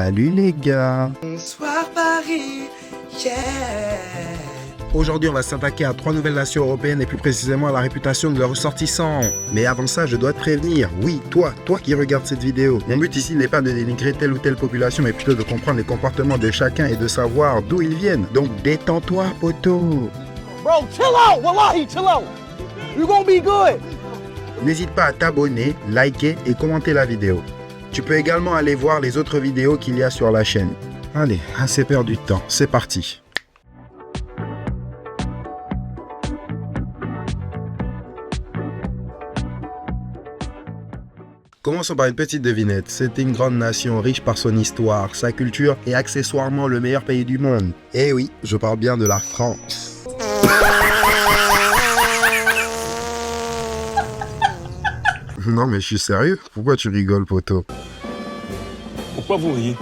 Salut les gars. Bonsoir Paris, yeah. Aujourd'hui, on va s'attaquer à 3 nouvelles nations européennes et plus précisément à la réputation de leurs ressortissants. Mais avant ça, je dois te prévenir. Oui, toi qui regardes cette vidéo. Mon but ici n'est pas de dénigrer telle ou telle population, mais plutôt de comprendre les comportements de chacun et de savoir d'où ils viennent. Donc détends-toi, poteau. Bro, chill out, wallahi, chill out. You're gonna be good. N'hésite pas à t'abonner, liker et commenter la vidéo. Tu peux également aller voir les autres vidéos qu'il y a sur la chaîne. Allez, assez perdu de temps, c'est parti. Commençons par une petite devinette. C'était une grande nation riche par son histoire, sa culture et accessoirement le meilleur pays du monde. Eh oui, je parle bien de la France. Non mais je suis sérieux, pourquoi tu rigoles, poteau? Pourquoi vous riez?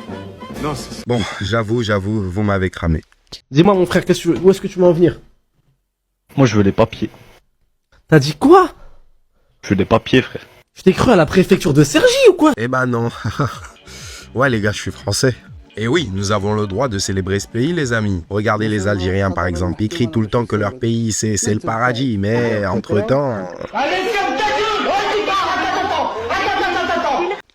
Non, c'est... Bon, j'avoue, vous m'avez cramé. Dis-moi mon frère, où est-ce que tu veux en venir? Moi, je veux les papiers. T'as dit quoi? Je veux des papiers, frère. Je t'ai cru à la préfecture de Cergy ou quoi? Eh ben non. Ouais les gars, je suis français. Et oui, nous avons le droit de célébrer ce pays, les amis. Regardez les Algériens, par exemple. Ils crient tout le temps que leur pays, c'est le paradis. Mais entre-temps...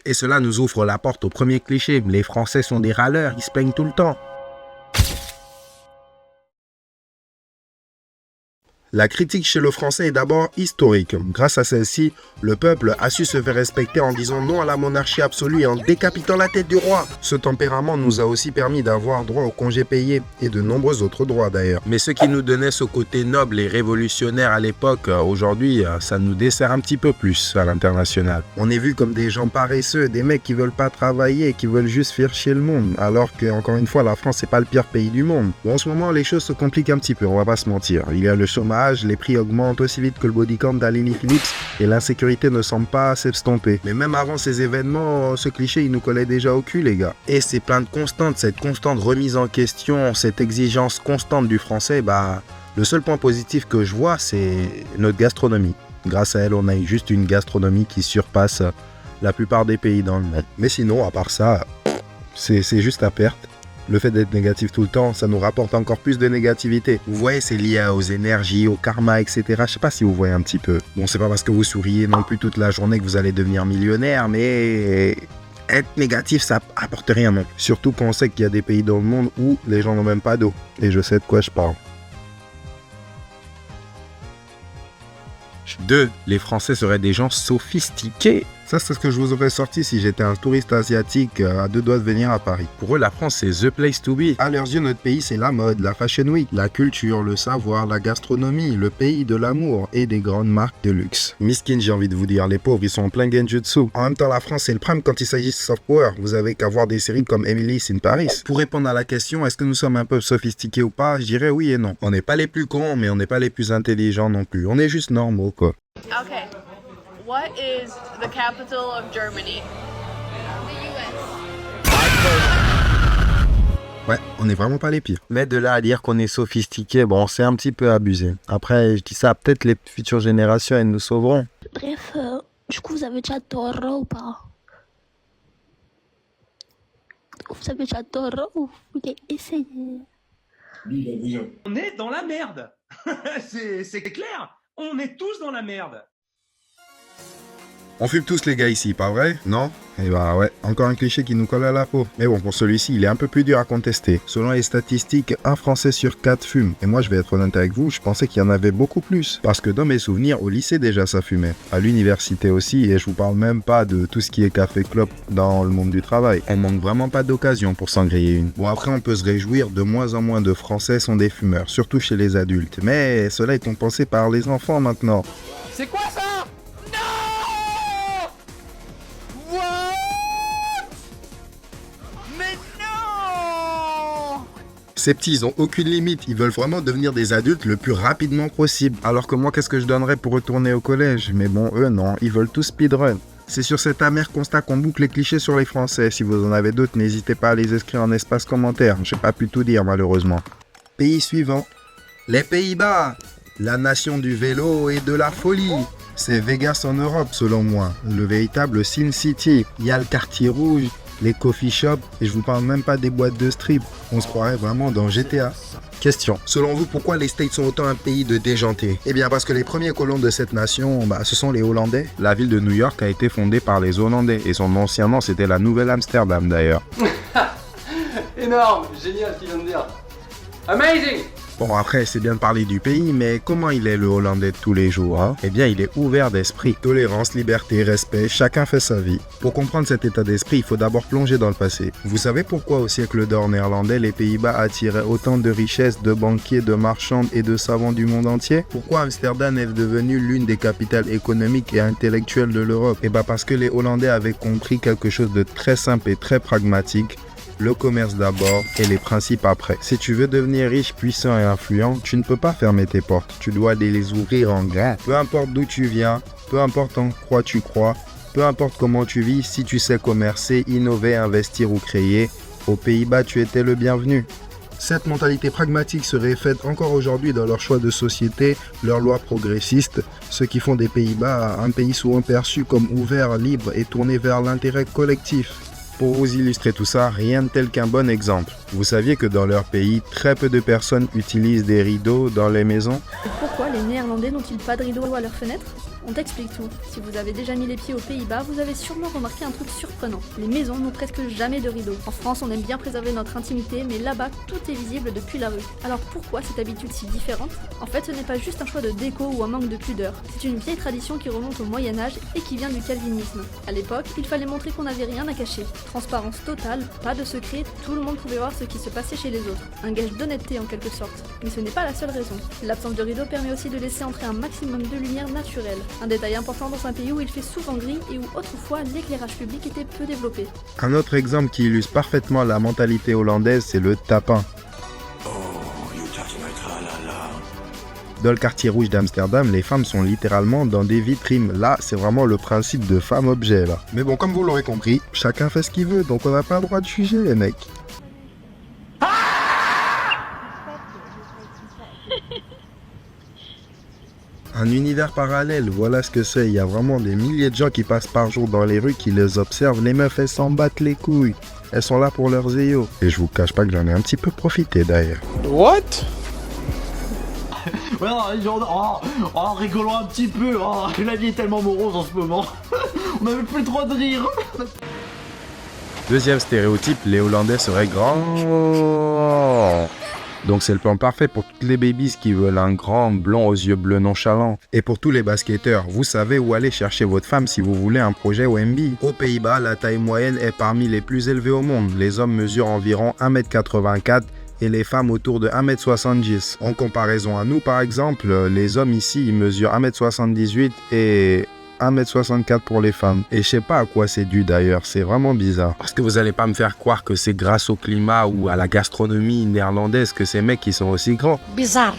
Et cela nous ouvre la porte au premier cliché. Les Français sont des râleurs, ils se plaignent tout le temps. La critique chez le français est d'abord historique. Grâce à celle-ci, le peuple a su se faire respecter en disant non à la monarchie absolue et en décapitant la tête du roi. Ce tempérament nous a aussi permis d'avoir droit aux congés payés et de nombreux autres droits d'ailleurs. Mais ce qui nous donnait ce côté noble et révolutionnaire à l'époque, aujourd'hui, ça nous dessert un petit peu plus à l'international. On est vu comme des gens paresseux, des mecs qui veulent pas travailler, qui veulent juste faire chier le monde. Alors que, encore une fois, la France c'est pas le pire pays du monde. Bon, en ce moment, les choses se compliquent un petit peu, on va pas se mentir. Il y a le chômage, les prix augmentent aussi vite que le bodycount d'Alénie Phillips et l'insécurité ne semble pas s'estomper. Mais même avant ces événements, ce cliché il nous collait déjà au cul les gars. Et ces plaintes constantes, cette constante remise en question, cette exigence constante du français, le seul point positif que je vois c'est notre gastronomie. Grâce à elle on a juste une gastronomie qui surpasse la plupart des pays dans le monde. Mais sinon à part ça, c'est juste à perte. Le fait d'être négatif tout le temps, ça nous rapporte encore plus de négativité. Vous voyez, c'est lié aux énergies, au karma, etc. Je sais pas si vous voyez un petit peu. Bon, c'est pas parce que vous souriez non plus toute la journée que vous allez devenir millionnaire, mais être négatif, ça apporte rien non. Surtout quand on sait qu'il y a des pays dans le monde où les gens n'ont même pas d'eau. Et je sais de quoi je parle. 2. Les Français seraient des gens sophistiqués. Ça, c'est ce que je vous aurais sorti si j'étais un touriste asiatique à 2 doigts de venir à Paris. Pour eux, la France, c'est the place to be. À leurs yeux, notre pays, c'est la mode, la fashion week, la culture, le savoir, la gastronomie, le pays de l'amour et des grandes marques de luxe. Miskin, j'ai envie de vous dire, les pauvres, ils sont en plein genjutsu. En même temps, la France, c'est le prime quand il s'agit de soft power. Vous avez qu'à voir des séries comme Emily's in Paris. Pour répondre à la question, est-ce que nous sommes un peu sophistiqués ou pas, je dirais oui et non. On n'est pas les plus cons, mais on n'est pas les plus intelligents non plus. On est juste normaux, quoi. Okay. What is the capital of Germany? Ouais, on n'est vraiment pas les pires. Mais de là à dire qu'on est sophistiqué, bon, c'est un petit peu abusé. Après, je dis ça, peut-être les futures générations, elles nous sauveront. Bref, du coup, vous avez déjà Toro ou pas? Vous avez déjà Toro ou vous voulez essayer? On est dans la merde. C'est clair. On est tous dans la merde. On fume tous les gars ici, pas vrai? Non? Eh bah ouais, encore un cliché qui nous colle à la peau. Mais bon, pour celui-ci, il est un peu plus dur à contester. Selon les statistiques, un Français sur 4 fume. Et moi, je vais être honnête avec vous, je pensais qu'il y en avait beaucoup plus. Parce que dans mes souvenirs, au lycée déjà, ça fumait. À l'université aussi, et je vous parle même pas de tout ce qui est café-clope dans le monde du travail. On manque vraiment pas d'occasion pour s'en griller une. Bon, après, on peut se réjouir, de moins en moins de Français sont des fumeurs, surtout chez les adultes. Mais cela est compensé par les enfants maintenant. C'est quoi ça? Ces petits, ils ont aucune limite, ils veulent vraiment devenir des adultes le plus rapidement possible. Alors que moi, qu'est-ce que je donnerais pour retourner au collège? Mais bon, eux non, ils veulent tout speedrun. C'est sur cet amer constat qu'on boucle les clichés sur les Français. Si vous en avez d'autres, n'hésitez pas à les écrire en espace commentaire. J'ai pas pu tout dire malheureusement. Pays suivant. Les Pays-Bas. La nation du vélo et de la folie. C'est Vegas en Europe selon moi. Le véritable Sin City. Il y a le quartier rouge. les coffee shops, et je vous parle même pas des boîtes de strip. On se croirait vraiment dans GTA. Question. Selon vous, pourquoi les States sont autant un pays de déjantés? Eh bien parce que les premiers colons de cette nation, ce sont les Hollandais. La ville de New York a été fondée par les Hollandais, et son ancien nom c'était la Nouvelle-Amsterdam d'ailleurs. Énorme, génial ce qu'il vient de dire. Amazing! Bon, après, c'est bien de parler du pays, mais comment il est le Hollandais de tous les jours, hein? Eh bien, il est ouvert d'esprit. Tolérance, liberté, respect, chacun fait sa vie. Pour comprendre cet état d'esprit, il faut d'abord plonger dans le passé. Vous savez pourquoi au siècle d'or néerlandais, les Pays-Bas attiraient autant de richesses, de banquiers, de marchands et de savants du monde entier? Pourquoi Amsterdam est devenue l'une des capitales économiques et intellectuelles de l'Europe? Eh bien, parce que les Hollandais avaient compris quelque chose de très simple et très pragmatique. Le commerce d'abord et les principes après. Si tu veux devenir riche, puissant et influent, tu ne peux pas fermer tes portes. Tu dois les ouvrir en grand. Peu importe d'où tu viens, peu importe en quoi tu crois, peu importe comment tu vis, si tu sais commercer, innover, investir ou créer, aux Pays-Bas, tu étais le bienvenu. Cette mentalité pragmatique se reflète encore aujourd'hui dans leur choix de société, leurs lois progressistes, ce qui font des Pays-Bas un pays souvent perçu comme ouvert, libre et tourné vers l'intérêt collectif. Pour vous illustrer tout ça, rien de tel qu'un bon exemple. Vous saviez que dans leur pays, très peu de personnes utilisent des rideaux dans les maisons? Et pourquoi les Néerlandais n'ont-ils pas de rideaux à leurs fenêtres? On t'explique tout. Si vous avez déjà mis les pieds aux Pays-Bas, vous avez sûrement remarqué un truc surprenant. Les maisons n'ont presque jamais de rideaux. En France, on aime bien préserver notre intimité, mais là-bas, tout est visible depuis la rue. Alors pourquoi cette habitude si différente? En fait, ce n'est pas juste un choix de déco ou un manque de pudeur. C'est une vieille tradition qui remonte au Moyen-Âge et qui vient du calvinisme. À l'époque, il fallait montrer qu'on n'avait rien à cacher. Transparence totale, pas de secret, tout le monde pouvait voir ce qui se passait chez les autres. Un gage d'honnêteté en quelque sorte. Mais ce n'est pas la seule raison. L'absence de rideaux permet aussi de laisser entrer un maximum de lumière naturelle. Un détail important dans un pays où il fait souvent gris et où autrefois l'éclairage public était peu développé. Un autre exemple qui illustre parfaitement la mentalité hollandaise, c'est le tapin. Dans le quartier rouge d'Amsterdam, les femmes sont littéralement dans des vitrines. Là, c'est vraiment le principe de femme-objet, là. Mais bon, comme vous l'aurez compris, chacun fait ce qu'il veut, donc on n'a pas le droit de juger, les mecs. Un univers parallèle, voilà ce que c'est. Il y a vraiment des milliers de gens qui passent par jour dans les rues, qui les observent. Les meufs, elles s'en battent les couilles. Elles sont là pour leurs zéos. Et je vous cache pas que j'en ai un petit peu profité d'ailleurs. What? Ouais, genre, rigolons un petit peu. La vie est tellement morose en ce moment. On n'avait plus le droit de rire. Deuxième stéréotype, les Hollandais seraient grands. Donc c'est le plan parfait pour toutes les babies qui veulent un grand blond aux yeux bleus nonchalants. Et pour tous les basketteurs, vous savez où aller chercher votre femme si vous voulez un projet au NBA. Aux Pays-Bas, la taille moyenne est parmi les plus élevées au monde. Les hommes mesurent environ 1m84 et les femmes autour de 1m70. En comparaison à nous par exemple, les hommes ici ils mesurent 1m78 et 1m64 pour les femmes. Et je sais pas à quoi c'est dû d'ailleurs, c'est vraiment bizarre. Parce que vous allez pas me faire croire que c'est grâce au climat ou à la gastronomie néerlandaise que ces mecs ils sont aussi grands. Bizarre.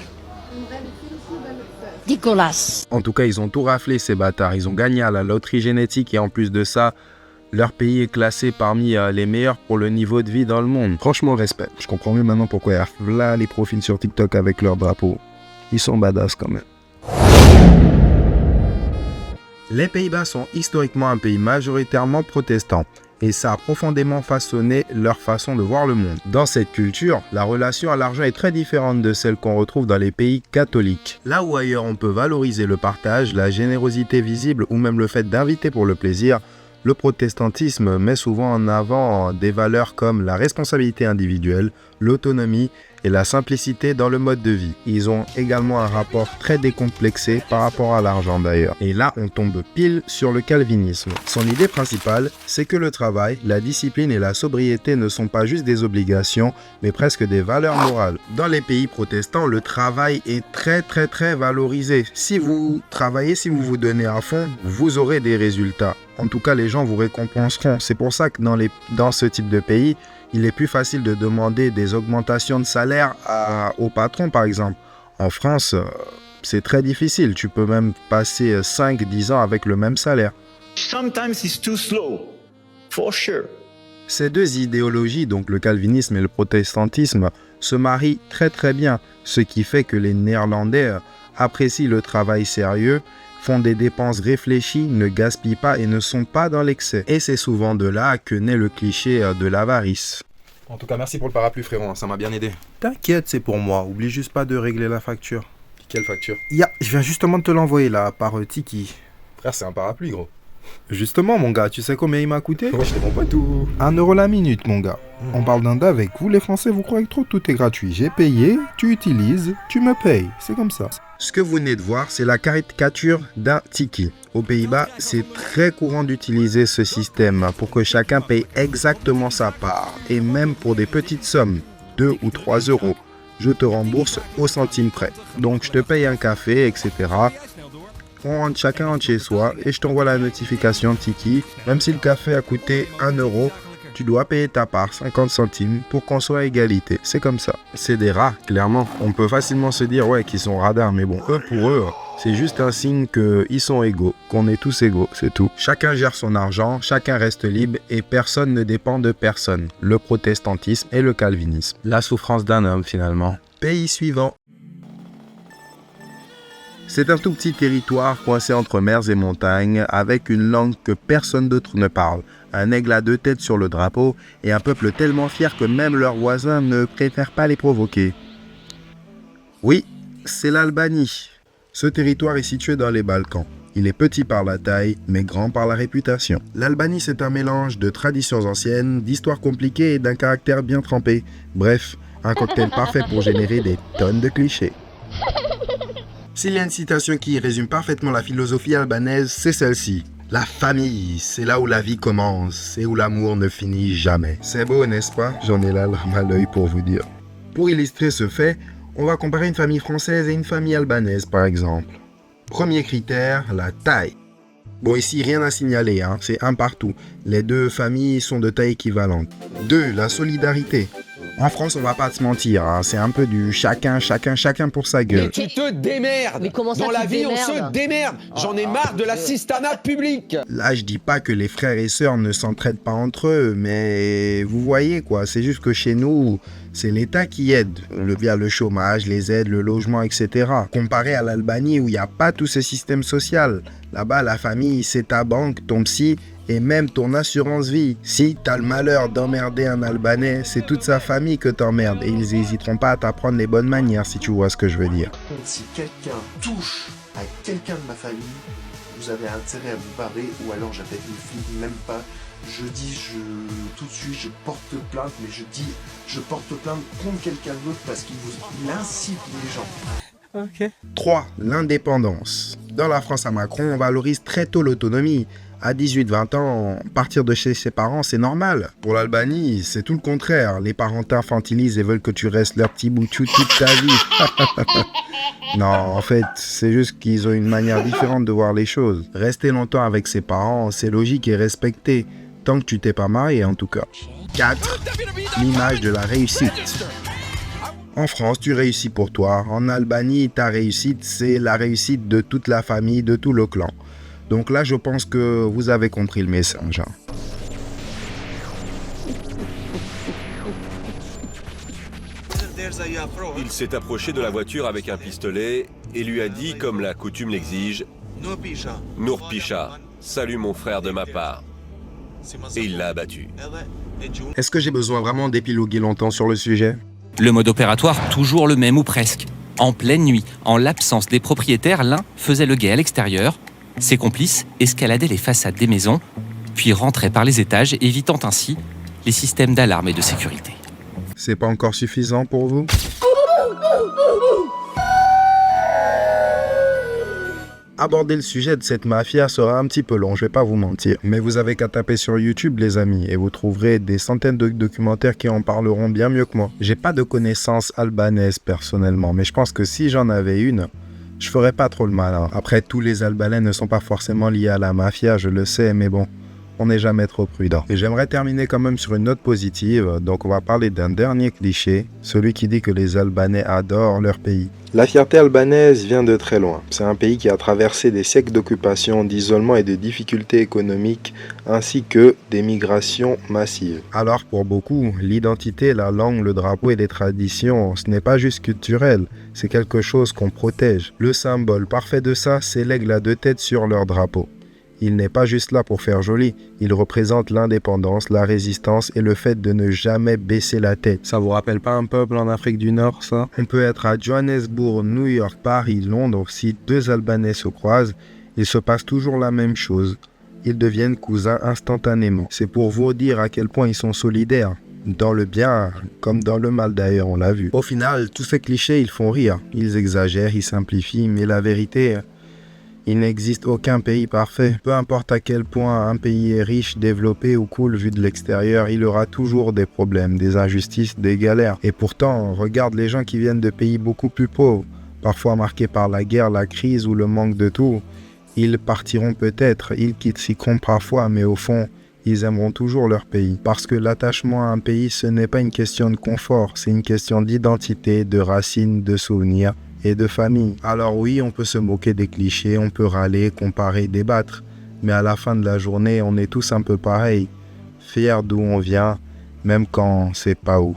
Dégueulasse. En tout cas, ils ont tout raflé ces bâtards. Ils ont gagné à la loterie génétique et en plus de ça, leur pays est classé parmi les meilleurs pour le niveau de vie dans le monde. Franchement, respect. Je comprends mieux maintenant pourquoi il y a là les profils sur TikTok avec leur drapeau. Ils sont badass quand même. Les Pays-Bas sont historiquement un pays majoritairement protestant et ça a profondément façonné leur façon de voir le monde. Dans cette culture, la relation à l'argent est très différente de celle qu'on retrouve dans les pays catholiques. Là où ailleurs on peut valoriser le partage, la générosité visible ou même le fait d'inviter pour le plaisir, le protestantisme met souvent en avant des valeurs comme la responsabilité individuelle, l'autonomie et la simplicité dans le mode de vie. Ils ont également un rapport très décomplexé par rapport à l'argent d'ailleurs. Et là, on tombe pile sur le calvinisme. Son idée principale, c'est que le travail, la discipline et la sobriété ne sont pas juste des obligations, mais presque des valeurs morales. Dans les pays protestants, le travail est très valorisé. Si vous travaillez, si vous vous donnez à fond, vous aurez des résultats. En tout cas, les gens vous récompenseront. C'est pour ça que dans ce type de pays, il est plus facile de demander des augmentations de salaire au patron, par exemple. En France, c'est très difficile. Tu peux même passer 5-10 ans avec le même salaire. Sometimes it's too slow, for sure. Ces deux idéologies, donc le calvinisme et le protestantisme, se marient très bien, ce qui fait que les Néerlandais apprécient le travail sérieux, font des dépenses réfléchies, ne gaspillent pas et ne sont pas dans l'excès. Et c'est souvent de là que naît le cliché de l'avarice. En tout cas, merci pour le parapluie, frérot, ça m'a bien aidé. T'inquiète, c'est pour moi. Oublie juste pas de régler la facture. Quelle facture? Je viens justement de te l'envoyer là, par Tiki. Frère, c'est un parapluie, gros. Justement, mon gars, tu sais combien il m'a coûté? Ouais, je te comprends pas tout. 1 euro la minute, mon gars. On parle d'un avec vous, les Français, vous croyez que tout est gratuit. J'ai payé, tu utilises, tu me payes. C'est comme ça. Ce que vous venez de voir, c'est la caricature d'un Tiki. Aux Pays-Bas, c'est très courant d'utiliser ce système pour que chacun paye exactement sa part. Et même pour des petites sommes, 2 ou 3 euros, je te rembourse au centime près. Donc, je te paye un café, etc. Chacun rentre chez soi et je t'envoie la notification Tiki. Même si le café a coûté 1 euro, tu dois payer ta part, 50 centimes, pour qu'on soit à égalité. C'est comme ça. C'est des rats, clairement. On peut facilement se dire qu'ils sont radars, mais bon, pour eux, c'est juste un signe qu'ils sont égaux, qu'on est tous égaux, c'est tout. Chacun gère son argent, chacun reste libre et personne ne dépend de personne. Le protestantisme et le calvinisme. La souffrance d'un homme, finalement. Pays suivant. C'est un tout petit territoire coincé entre mers et montagnes, avec une langue que personne d'autre ne parle, un aigle à 2 têtes sur le drapeau et un peuple tellement fier que même leurs voisins ne préfèrent pas les provoquer. Oui, c'est l'Albanie. Ce territoire est situé dans les Balkans. Il est petit par la taille, mais grand par la réputation. L'Albanie, c'est un mélange de traditions anciennes, d'histoires compliquées et d'un caractère bien trempé. Bref, un cocktail parfait pour générer des tonnes de clichés. S'il y a une citation qui résume parfaitement la philosophie albanaise, c'est celle-ci. La famille, c'est là où la vie commence et où l'amour ne finit jamais. C'est beau, n'est-ce pas? J'en ai la larme à l'œil pour vous dire. Pour illustrer ce fait, on va comparer une famille française et une famille albanaise, par exemple. Premier critère, la taille. Bon, ici, rien à signaler, c'est un partout. Les deux familles sont de taille équivalente. 2, la solidarité. En France, on va pas se mentir, c'est un peu du chacun pour sa gueule. Mais tu te démerdes. Mais comment ça, Dans la tu vie, on démerdes se démerde. J'en ai marre de l'assistanat public. Là, je dis pas que les frères et sœurs ne s'entraident pas entre eux, mais vous voyez quoi, c'est juste que chez nous, c'est l'État qui aide, via le chômage, les aides, le logement, etc. Comparé à l'Albanie où il n'y a pas tout ce système social. Là-bas, la famille, c'est ta banque, ton psy, et même ton assurance vie. Si t'as le malheur d'emmerder un Albanais, c'est toute sa famille que t'emmerdes et ils n'hésiteront pas à t'apprendre les bonnes manières si tu vois ce que je veux dire. Si quelqu'un touche à quelqu'un de ma famille, vous avez intérêt à vous barrer ou alors j'appelle une fille, même pas. Je dis tout de suite, je porte plainte, mais je porte plainte contre quelqu'un d'autre parce qu'il incite les gens. Ok. 3. L'indépendance. Dans la France à Macron, on valorise très tôt l'autonomie. À 18-20 ans, partir de chez ses parents, c'est normal. Pour l'Albanie, c'est tout le contraire. Les parents t'infantilisent et veulent que tu restes leur petit bout de chou toute ta vie. Non, en fait, c'est juste qu'ils ont une manière différente de voir les choses. Rester longtemps avec ses parents, c'est logique et respecté. Tant que tu t'es pas marié, en tout cas. 4. L'image de la réussite. En France, tu réussis pour toi. En Albanie, ta réussite, c'est la réussite de toute la famille, de tout le clan. Donc là, je pense que vous avez compris le message. Il s'est approché de la voiture avec un pistolet et lui a dit, comme la coutume l'exige, « Nour Picha, salut mon frère de ma part. » Et il l'a abattu. Est-ce que j'ai besoin vraiment d'épiloguer longtemps sur le sujet? Le mode opératoire, toujours le même ou presque. En pleine nuit, en l'absence des propriétaires, l'un faisait le guet à l'extérieur. Ses complices escaladaient les façades des maisons, puis rentraient par les étages, évitant ainsi les systèmes d'alarme et de sécurité. C'est pas encore suffisant pour vous? Aborder le sujet de cette mafia sera un petit peu long, je vais pas vous mentir. Mais vous avez qu'à taper sur YouTube, les amis, et vous trouverez des centaines de documentaires qui en parleront bien mieux que moi. J'ai pas de connaissances albanaises personnellement, mais je pense que si j'en avais une, je ferais pas trop le malin. Après, tous les Albanais ne sont pas forcément liés à la mafia, je le sais, mais bon, on n'est jamais trop prudent. Et j'aimerais terminer quand même sur une note positive, donc on va parler d'un dernier cliché, celui qui dit que les Albanais adorent leur pays. La fierté albanaise vient de très loin. C'est un pays qui a traversé des siècles d'occupation, d'isolement et de difficultés économiques, ainsi que des migrations massives. Alors pour beaucoup, l'identité, la langue, le drapeau et les traditions, ce n'est pas juste culturel, c'est quelque chose qu'on protège. Le symbole parfait de ça, c'est l'aigle à deux têtes sur leur drapeau. Il n'est pas juste là pour faire joli, il représente l'indépendance, la résistance et le fait de ne jamais baisser la tête. Ça vous rappelle pas un peuple en Afrique du Nord, ça? On peut être à Johannesburg, New York, Paris, Londres, si deux Albanais se croisent, il se passe toujours la même chose. Ils deviennent cousins instantanément. C'est pour vous dire à quel point ils sont solidaires. Dans le bien, comme dans le mal d'ailleurs, on l'a vu. Au final, tous ces clichés, ils font rire. Ils exagèrent, ils simplifient, mais la vérité... Il n'existe aucun pays parfait. Peu importe à quel point un pays est riche, développé ou cool vu de l'extérieur, il aura toujours des problèmes, des injustices, des galères. Et pourtant, regarde les gens qui viennent de pays beaucoup plus pauvres, parfois marqués par la guerre, la crise ou le manque de tout. Ils partiront peut-être, ils critiqueront parfois, mais au fond, ils aimeront toujours leur pays. Parce que l'attachement à un pays, ce n'est pas une question de confort, c'est une question d'identité, de racines, de souvenirs et de famille. Alors oui, on peut se moquer des clichés, on peut râler, comparer, débattre, mais à la fin de la journée, on est tous un peu pareils, fiers d'où on vient, même quand c'est pas ouf.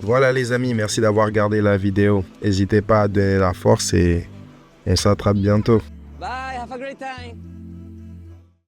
Voilà les amis, merci d'avoir regardé la vidéo. N'hésitez pas à donner la force et on s'attrape bientôt. Bye, have a great time.